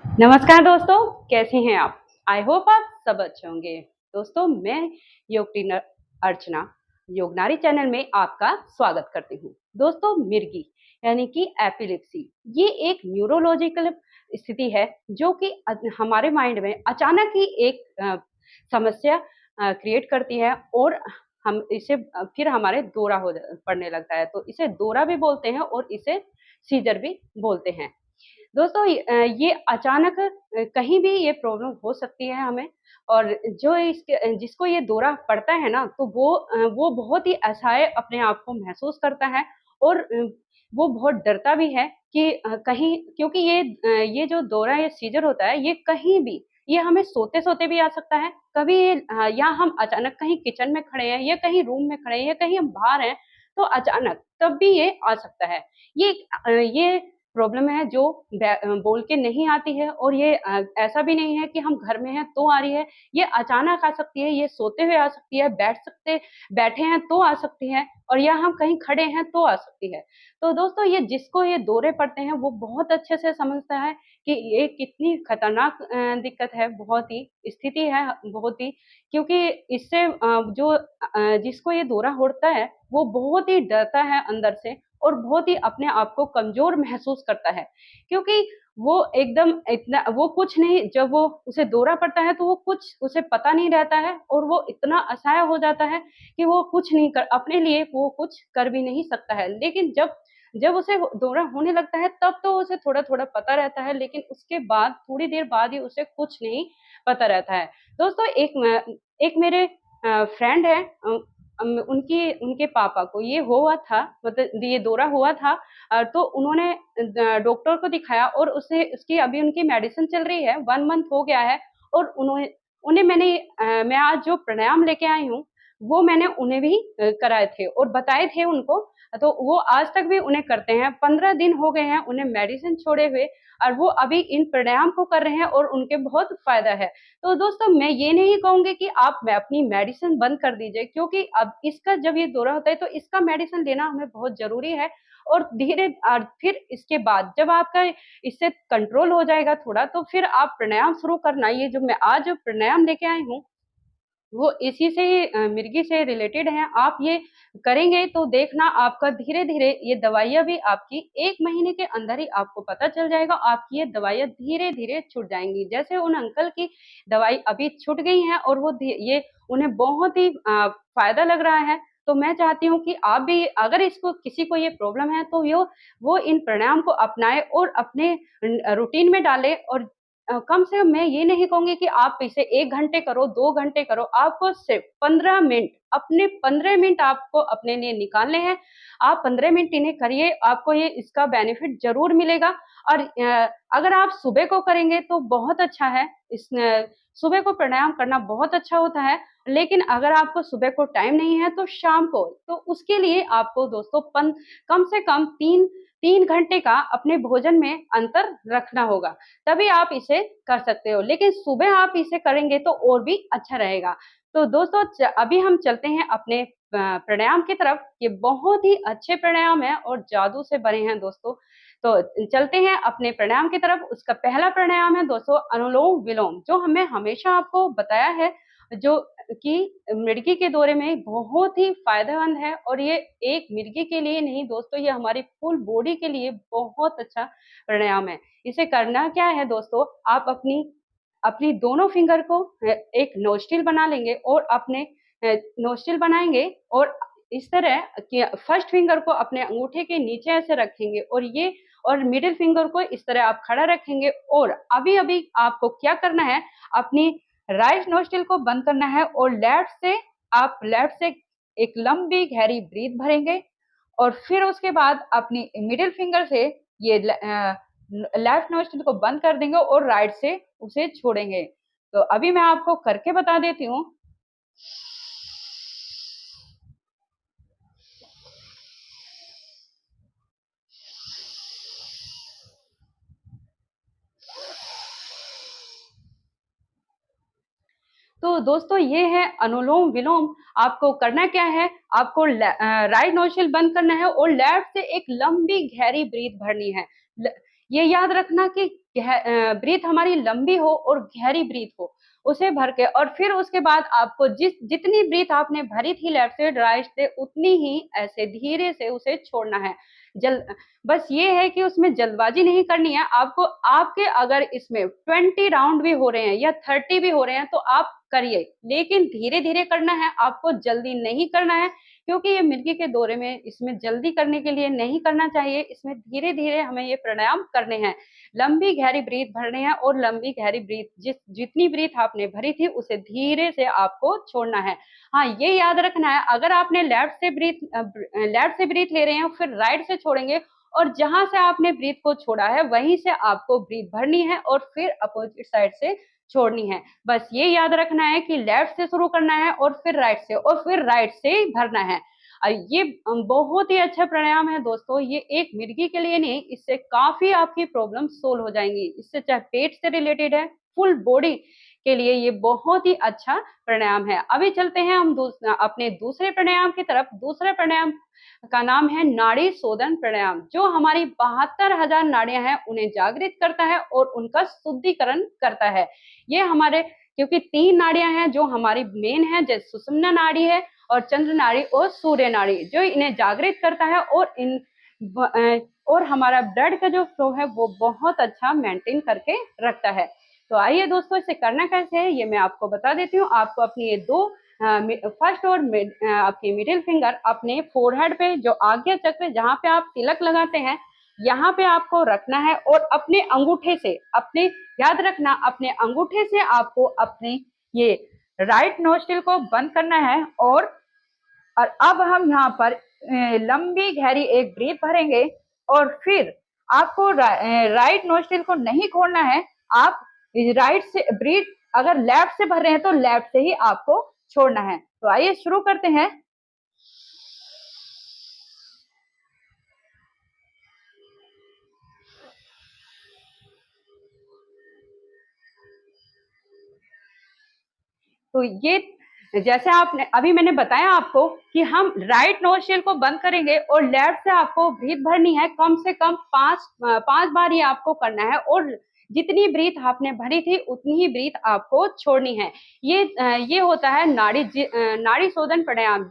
नमस्कार दोस्तों, कैसे हैं आप? आई होप आप सब अच्छे होंगे। दोस्तों, मैं योग ट्रेनर अर्चना योगनारी चैनल में आपका स्वागत करती हूँ। दोस्तों, मिर्गी यानी कि एपिलेप्सी ये एक न्यूरोलॉजिकल स्थिति है जो कि हमारे माइंड में अचानक ही एक समस्या क्रिएट करती है और हम इसे फिर हमारे दौरा पड़ने लगता है। तो इसे दौरा भी बोलते हैं और इसे सीजर भी बोलते हैं। दोस्तों ये अचानक कहीं भी ये प्रॉब्लम हो सकती है हमें और जो इसके जिसको ये दौरा पड़ता है ना, तो वो बहुत ही असहाय अपने आप को महसूस करता है और वो बहुत डरता भी है कि कहीं क्योंकि ये जो दौरा या सीज़र होता है, ये कहीं भी ये हमें सोते-सोते भी आ सकता है। कभी ये या हम अचानक कहीं किचन में खड़े हैं या कहीं रूम में खड़े हैं या कहीं हम बाहर हैं, तो अचानक तब भी ये आ सकता है। ये प्रॉब्लम है जो बोल के नहीं आती है और ये ऐसा भी नहीं है कि हम घर में हैं तो आ रही है, ये अचानक आ सकती है, ये सोते हुए आ सकती है, बैठे हैं तो आ सकती है और या हम कहीं खड़े हैं तो आ सकती है। तो दोस्तों ये जिसको ये दौरे पड़ते हैं वो बहुत अच्छे से समझता है कि ये कितनी खतरनाक दिक्कत है, बहुत ही स्थिति है बहुत ही क्योंकि इससे जिसको ये दौरा होता है, वो बहुत ही डरता है अंदर से और बहुत ही अपने आप को कमज़ोर महसूस करता है। क्योंकि वो एकदम इतना वो कुछ नहीं जब वो उसे दौरा पड़ता है तो वो कुछ उसे पता नहीं रहता है और वो इतना असहाय हो जाता है कि वो कुछ नहीं कर अपने लिए वो कुछ कर भी नहीं सकता है। लेकिन जब जब उसे वो दौरा होने लगता है तब तो उसे थोड़ा-थोड़ा पता रहता है लेकिन उसके बाद थोड़ी देर बाद ही उसे कुछ नहीं पता रहता है। दोस्तों एक मेरे फ्रेंड है उनकी उनके पापा को ये हुआ था मतलब ये दौरा हुआ था तो उन्होंने डॉक्टर को दिखाया और उसे उसकी अभी उनकी मेडिसिन चल रही है 1 मंथ हो गया है और उन्हें मैं आज जो प्राणायाम लेके आई हूँ, वो मैंने उन्हें भी कराए थे और बताए थे उनको, तो वो आज तक भी उन्हें करते हैं। 15 दिन हो गए हैं उन्हें मेडिसिन छोड़े हुए और वो अभी इन प्राणायाम को कर रहे हैं और उनके बहुत फ़ायदा है। तो दोस्तों मैं ये नहीं कहूँगी कि आप मैं अपनी मेडिसिन बंद कर दीजिए क्योंकि अब इसका जब ये दौरा होता है तो इसका मेडिसिन लेना हमें बहुत ज़रूरी है और फिर इसके बाद जब आपका इससे कंट्रोल हो जाएगा थोड़ा तो फिर आप प्राणायाम शुरू करना। ये जो मैं आज जो प्राणायाम लेके आई हूँ वो इसी से ही मिर्गी से रिलेटेड है। आप ये करेंगे तो देखना आपका धीरे-धीरे ये दवाइयाँ भी आपकी 1 महीने के अंदर ही आपको पता चल जाएगा, आपकी ये दवाइयाँ धीरे-धीरे छूट जाएँगी। जैसे उन अंकल की दवाई अभी छूट गई हैं और वो धी ये उन्हें बहुत ही फ़ायदा लग रहा है। तो मैं चाहती हूँ कि आप भी अगर इसको किसी को ये प्रॉब्लम है तो वो इन प्राणायाम को अपनाएँ और अपने रूटीन में डालें और कम से कम मैं ये नहीं कहूँगी कि आप इसे 1 घंटे करो, 2 घंटे करो, आपको सिर्फ़ 15 मिनट अपने 15 मिनट आपको अपने लिए निकालने हैं। आप 15 मिनट इन्हें करिए, आपको ये इसका बेनिफिट ज़रूर मिलेगा और अगर आप सुबह को करेंगे तो बहुत अच्छा है। सुबह को प्राणायाम करना बहुत अच्छा होता है, लेकिन अगर आपको सुबह को टाइम नहीं है तो शाम को, तो उसके लिए आपको दोस्तों कम से कम 3 घंटे का अपने भोजन में अंतर रखना होगा। तभी आप इसे कर सकते हो। लेकिन सुबह आप इसे करेंगे तो और भी अच्छा रहेगा। तो दोस्तों अभी हम चलते हैं अपने प्राणायाम की तरफ। ये बहुत ही अच्छे प्राणायाम हैं और जादू से बने हैं दोस्तों। तो चलते हैं अपने प्राणायाम की तरफ। उसका पहला प्राणायाम है दोस्तों अनुलोम-विलोम जो हमें हमेशा आपको बताया है जो कि मिर्गी के दौरे में बहुत ही फ़ायदेमंद है और ये एक मिर्गी के लिए नहीं दोस्तों, ये हमारी फुल बॉडी के लिए बहुत अच्छा प्राणायाम है। इसे करना क्या है दोस्तों, आप अपनी अपनी दोनों फिंगर को एक नोस्ट्रिल बना लेंगे और अपने नोस्ट्रिल बनाएँगे और इस तरह कि फर्स्ट फिंगर को अपने अंगूठे के नीचे ऐसे रखेंगे और मिडल फिंगर को इस तरह आप खड़ा रखेंगे और अभी-अभी आपको क्या करना है, अपनी राइट नोस्ट्रिल को बंद करना है और लेफ्ट से एक लंबी गहरी ब्रीथ भरेंगे और फिर उसके बाद अपनी मिडल फिंगर से ये लेफ्ट नोस्ट्रिल को बंद कर देंगे और राइट से उसे छोड़ेंगे। तो अभी मैं आपको करके बता देती हूँ। तो दोस्तों ये है अनुलोम-विलोम। आपको करना क्या है, आपको राइट नोस्ट्रिल बंद करना है और लेफ्ट से एक लंबी गहरी ब्रीथ भरनी है। ल ये याद रखना कि ब्रीथ हमारी लंबी हो और गहरी ब्रीथ हो, उसे भर के और फिर उसके बाद आपको जितनी ब्रीथ आपने भरी थी लेफ्ट से राइट से उतनी ही ऐसे धीरे से उसे छोड़ना है। जल बस ये है कि उसमें जल्दबाजी नहीं करनी है आपको। आपके अगर इसमें 20 राउंड भी हो रहे हैं या 30 भी हो रहे हैं तो आप करिए, लेकिन धीरे धीरे करना है, आपको जल्दी नहीं करना है, क्योंकि ये मिर्गी के दौरे में इसमें जल्दी करने के लिए नहीं करना चाहिए। इसमें धीरे धीरे हमें ये प्राणायाम करने हैं। लंबी गहरी ब्रीथ भरनी है और लंबी गहरी ब्रीथ जितनी ब्रीथ आपने भरी थी उसे धीरे से आपको छोड़ना है। हाँ, ये याद रखना है, अगर आपने लेफ्ट से ब्रीथ ले रहे हैं फिर राइट से छोड़ेंगे और जहां से आपने ब्रीथ को छोड़ा है वहीं से आपको ब्रीथ भरनी है और फिर अपोजिट साइड से छोड़नी है। बस ये याद रखना है कि लेफ्ट से शुरू करना है और फिर राइट से और फिर राइट से ही भरना है। ये बहुत ही अच्छा प्राणायाम है दोस्तों। ये एक मिर्गी के लिए नहीं, इससे काफी आपकी प्रॉब्लम सोल्व हो जाएंगी। इससे चाहे पेट से रिलेटेड है, फुल बॉडी के लिए ये बहुत ही अच्छा प्राणायाम है। अभी चलते हैं हम अपने दूसरे प्राणायाम की तरफ। दूसरा प्राणायाम का नाम है नाड़ी शोधन प्राणायाम, जो हमारी 72,000 नाड़ियां हैं उन्हें जागृत करता है और उनका शुद्धिकरण करता है। ये हमारे क्योंकि 3 नाड़ियां हैं जो हमारी मेन है, जैसे सुषुम्ना नाड़ी है और चंद्र नाड़ी और सूर्य नाड़ी, जो इन्हें जागृत करता है और और हमारा ब्लड का जो फ्लो है वो बहुत अच्छा मेंटेन करके रखता है। तो आइए दोस्तों, इसे करना कैसे है ये मैं आपको बता देती हूँ। आपको अपनी ये दो फर्स्ट और आपकी मिडिल फिंगर अपने फोरहेड पे, जो आज्ञा चक्र जहाँ पे आप तिलक लगाते हैं, यहाँ पे आपको रखना है और अपने अंगूठे से याद रखना, अपने अंगूठे से आपको अपने ये राइट नोस्ट्रिल को बंद करना है। और अब हम यहाँ पर लंबी गहरी एक ब्रीथ भरेंगे और फिर आपको राइट नोस्ट्रिल को नहीं खोलना है। आप राइट से ब्रीथ अगर लेफ्ट से भर रहे हैं तो लेफ्ट से ही आपको छोड़ना है। तो आइए शुरू करते हैं। तो ये जैसे आपने अभी मैंने बताया आपको कि हम राइट नोस्ट्रिल को बंद करेंगे और लेफ्ट से आपको ब्रीथ भरनी है। कम से कम 5 बार ये आपको करना है और जितनी ब्रीथ आपने भरी थी उतनी ही ब्रीथ आपको छोड़नी है। ये होता है नाड़ी शोधन प्राणायाम।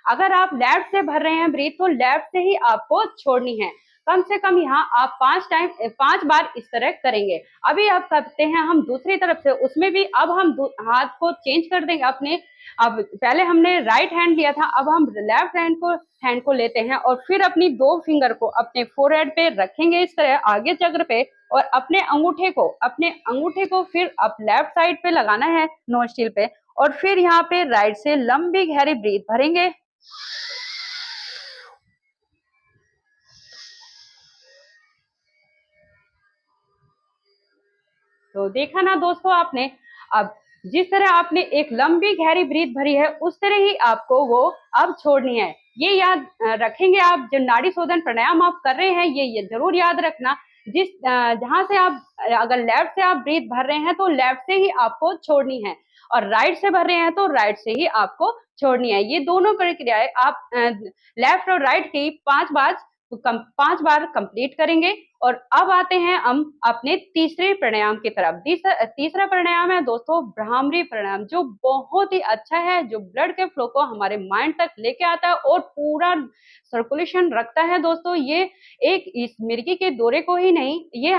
अगर आप लेफ्ट से भर रहे हैं ब्रीथ तो लेफ्ट से ही आपको छोड़नी है। कम से कम यहाँ आप 5 बार इस तरह करेंगे। अभी आप करते हैं हम दूसरी तरफ से, उसमें भी अब हम हाथ को चेंज कर देंगे अपने। अब पहले हमने राइट हैंड लिया था, अब हम लेफ्ट हैंड को लेते हैं और फिर अपनी 2 फिंगर को अपने फोरहेड पे रखेंगे इस तरह आगे चक्र पे, और अपने अंगूठे को फिर आप लेफ्ट साइड पे लगाना है नोस्ट्रिल पे, और फिर यहाँ पे राइट से लंबी गहरी ब्रीथ भरेंगे। तो देखा ना दोस्तों आपने, अब जिस तरह आपने एक लंबी गहरी ब्रीथ भरी है उस तरह ही आपको वो अब छोड़नी है। ये याद रखेंगे आप, जो नाड़ी शोधन प्राणायाम आप कर रहे हैं ये जरूर याद रखना। जहां से आप अगर लेफ्ट से आप ब्रीथ भर रहे हैं तो लेफ्ट से ही आपको छोड़नी है, और राइट से भर रहे हैं तो राइट से ही आपको छोड़नी है। ये दोनों प्रक्रियाएं आप लेफ्ट और राइट की 5 बार कंप्लीट करेंगे। और अब आते हैं हम अपने तीसरे प्राणायाम की तरफ। तीसरा प्राणायाम है दोस्तों भ्रामरी प्राणायाम, जो बहुत ही अच्छा है, जो ब्लड के फ्लो को हमारे माइंड तक लेके आता है और पूरा सर्कुलेशन रखता है दोस्तों। ये एक इस मिर्गी के दौरे को ही नहीं, ये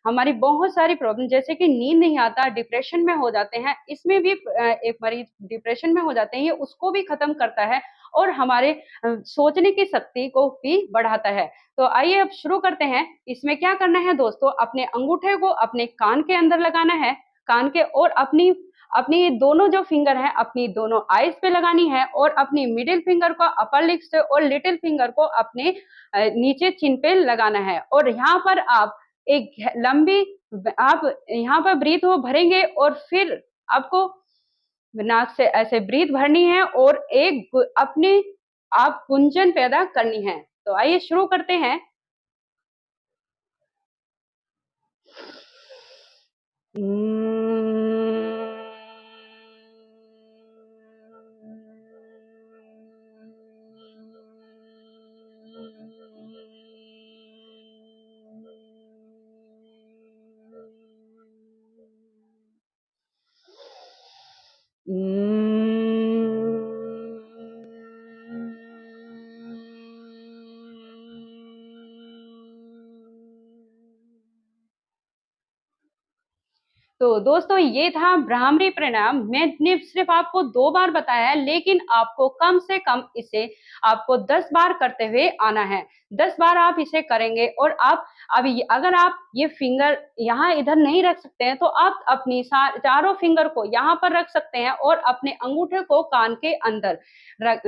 हमारी बहुत सारी प्रॉब्लम, जैसे कि नींद नहीं आता, डिप्रेशन में हो जाते हैं, इसमें भी एक मरीज डिप्रेशन में हो जाते हैं, ये उसको भी खत्म करता है और हमारे सोचने की शक्ति को भी बढ़ाता है। तो आइए अब शुरू करते हैं। इसमें क्या करना है दोस्तों, अपने अंगूठे को अपने कान के अंदर लगाना है, कान के, और अपनी अपनी दोनों जो फिंगर है अपनी दोनों आईज पे लगानी है, और अपनी मिडिल फिंगर को अपर लिप्स से और लिटिल फिंगर को अपने नीचे चिन पे लगाना है। और यहाँ पर आप लंबी आप यहाँ पर ब्रीथ को भरेंगे और फिर आपको नाक से ऐसे ब्रीथ भरनी है और अपने आप गुंजन पैदा करनी है। तो आइए शुरू करते हैं। तो दोस्तों ये था भ्रामरी प्राणायाम। मैंने सिर्फ आपको 2 बार बताया है, लेकिन आपको कम से कम इसे आपको 10 बार करते हुए आना है। 10 बार आप इसे करेंगे और आप अभी अगर आप ये फिंगर यहाँ इधर नहीं रख सकते हैं, तो आप अपनी चारों फिंगर को यहाँ पर रख सकते हैं और अपने अंगूठे को कान के अंदर रख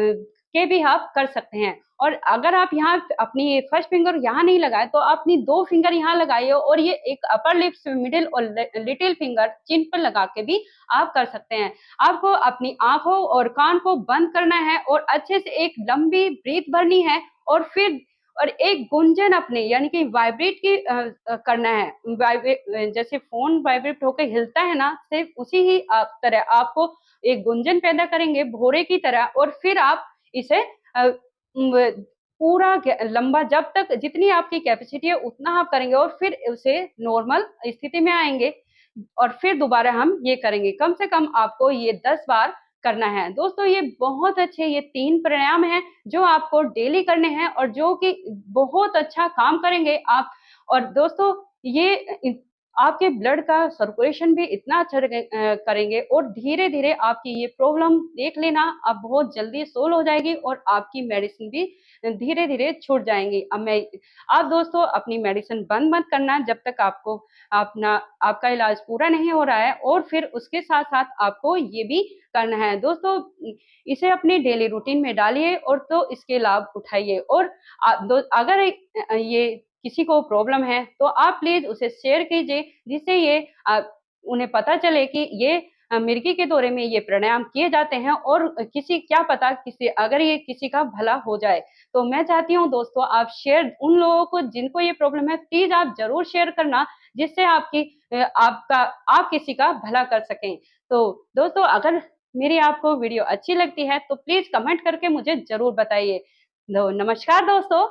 के भी आप कर सकते हैं। और अगर आप यहाँ अपनी फर्स्ट फिंगर यहाँ नहीं लगाए, तो अपनी 2 फिंगर यहाँ लगाइए और ये एक अपर लिप्स, मिडिल और लिटिल फिंगर चिन पर लगा के भी आप कर सकते हैं। आपको अपनी आँखों और कान को बंद करना है और अच्छे से एक लंबी ब्रीथ भरनी है और फिर और एक गुंजन अपने यानी कि वाइब्रेट की करना है। जैसे फ़ोन वाइब्रेट होके हिलता है ना, सिर्फ उसी ही तरह आपको एक गुंजन पैदा करेंगे भोरे की तरह और फिर आप इसे अ, म पूरा लंबा जब तक जितनी आपकी कैपेसिटी है उतना आप करेंगे और फिर उसे नॉर्मल स्थिति में आएँगे और फिर दोबारा हम ये करेंगे। कम से कम आपको ये 10 बार करना है। दोस्तों ये बहुत अच्छे ये 3 प्राणायाम हैं जो आपको डेली करने हैं और जो कि बहुत अच्छा काम करेंगे आप। और दोस्तों ये आपके ब्लड का सर्कुलेशन भी इतना अच्छा करेंगे और धीरे-धीरे आपकी ये प्रॉब्लम देख लेना अब बहुत जल्दी सॉल्व हो जाएगी और आपकी मेडिसिन भी धीरे-धीरे छूट जाएँगी। आप दोस्तों अपनी मेडिसिन बंद मत करना जब तक आपको अपना आपका इलाज पूरा नहीं हो रहा है और फिर उसके साथ-साथ आपको ये भी करना है। दोस्तों इसे अपनी डेली रूटीन में डालिए और तो इसके लाभ उठाइए और अगर ये किसी को प्रॉब्लम है तो आप प्लीज़ उसे शेयर कीजिए जिससे ये उन्हें पता चले कि ये मिर्गी के दौरे में ये प्राणायाम किए जाते हैं और किसी क्या पता किसी अगर ये किसी का भला हो जाए। तो मैं चाहती हूँ दोस्तों आप शेयर उन लोगों को जिनको ये प्रॉब्लम है प्लीज़ आप ज़रूर शेयर करना जिससे आप किसी का भला कर सकें। तो दोस्तों अगर मेरी आपको वीडियो अच्छी लगती है तो प्लीज़ कमेंट करके मुझे ज़रूर बताइए। नमस्कार दोस्तों।